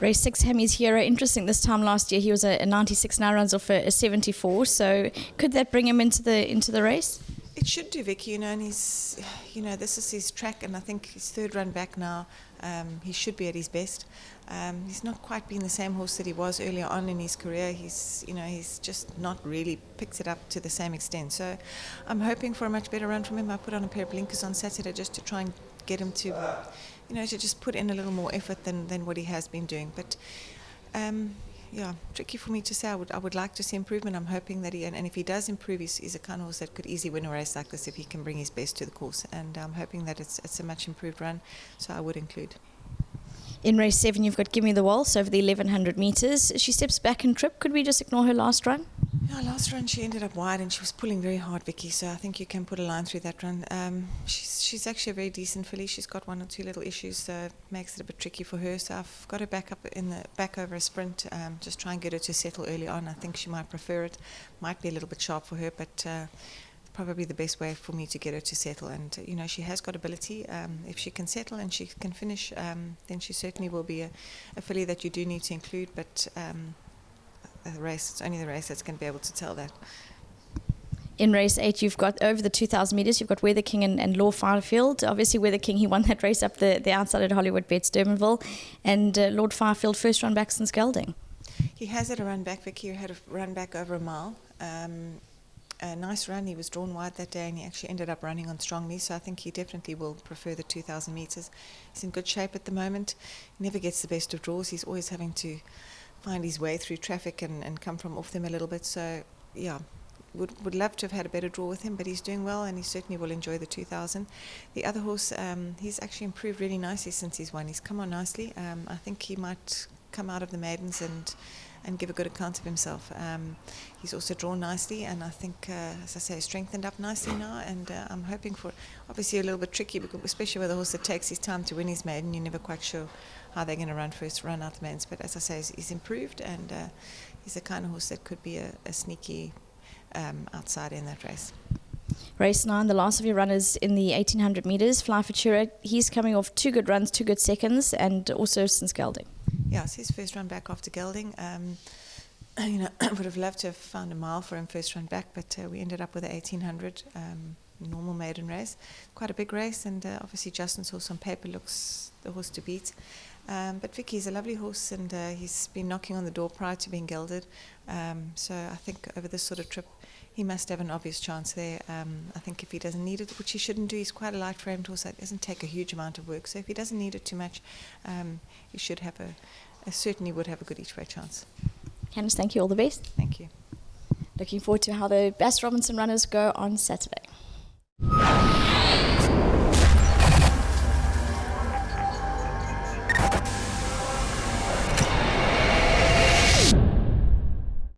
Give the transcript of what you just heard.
Race 6, Hammy's Hero. Interesting, this time last year he was a 96, now runs off a 74. So could that bring him into the race? It should do, Vicky, and he's, this is his track, and I think his third run back now, he should be at his best. He's not quite been the same horse that he was earlier on in his career. He's just not really picked it up to the same extent. So I'm hoping for a much better run from him. I put on a pair of blinkers on Saturday just to try and get him to, to just put in a little more effort than what he has been doing. But tricky for me to say. I would like to see improvement. I'm hoping that and if he does improve, he's a kind of horse that could easily win a race like this if he can bring his best to the course. And I'm hoping that it's a much improved run, so I would include. In race 7, you've got Gimme the Waltz over the 1100 metres. She steps back in trip. Could we just ignore her last run? Yeah, last run she ended up wide and she was pulling very hard, Vicky, so I think you can put a line through that run. She's actually a very decent filly. She's got one or two little issues, so it makes it a bit tricky for her. So I've got her back up in the back over a sprint, just try and get her to settle early on. I think she might prefer it. Might be a little bit sharp for her, but probably the best way for me to get her to settle. And she has got ability. If she can settle and she can finish, then she certainly will be a filly that you do need to include. But it's only the race that's going to be able to tell that. In race 8, you've got over the 2,000 metres, you've got Weather King and Law Firefield. Obviously, Weather King, he won that race up the outside at Hollywood Bets, Durbanville. And Lord Firefield, first run back since gelding. He has had a run back, Vicky. He had a run back over a mile. A nice run. He was drawn wide that day and he actually ended up running on strongly, so I think he definitely will prefer the 2,000 metres. He's in good shape at the moment. He never gets the best of draws. He's always having to find his way through traffic and come from off them a little bit. So yeah, would love to have had a better draw with him, but he's doing well and he certainly will enjoy the 2,000. The other horse, he's actually improved really nicely since he's won. He's come on nicely. I think he might come out of the maidens and give a good account of himself. He's also drawn nicely, and I think, as I say, strengthened up nicely now, and I'm hoping for, obviously a little bit tricky, because especially with a horse that takes his time to win his maiden, you're never quite sure how they're going to run out the maidens. But as I say, he's improved, and he's the kind of horse that could be a sneaky outsider in that race. Race 9, the last of your runners in the 1800 metres, Firefield. He's coming off 2 good runs, 2 good seconds, and also since gelding. Yeah, it's his first run back after gelding. I would have loved to have found a mile for him first run back, but we ended up with an 1800 normal maiden race. Quite a big race, and obviously Justin's horse on paper looks the horse to beat. But Vicky's a lovely horse, and he's been knocking on the door prior to being gelded. So I think over this sort of trip, he must have an obvious chance there. I think if he doesn't need it, which he shouldn't do, he's quite a light-framed horse that doesn't take a huge amount of work. So if he doesn't need it too much, he should have certainly would have a good each-way chance. Candice, thank you. All the best. Thank you. Looking forward to how the Bass Robinson runners go on Saturday.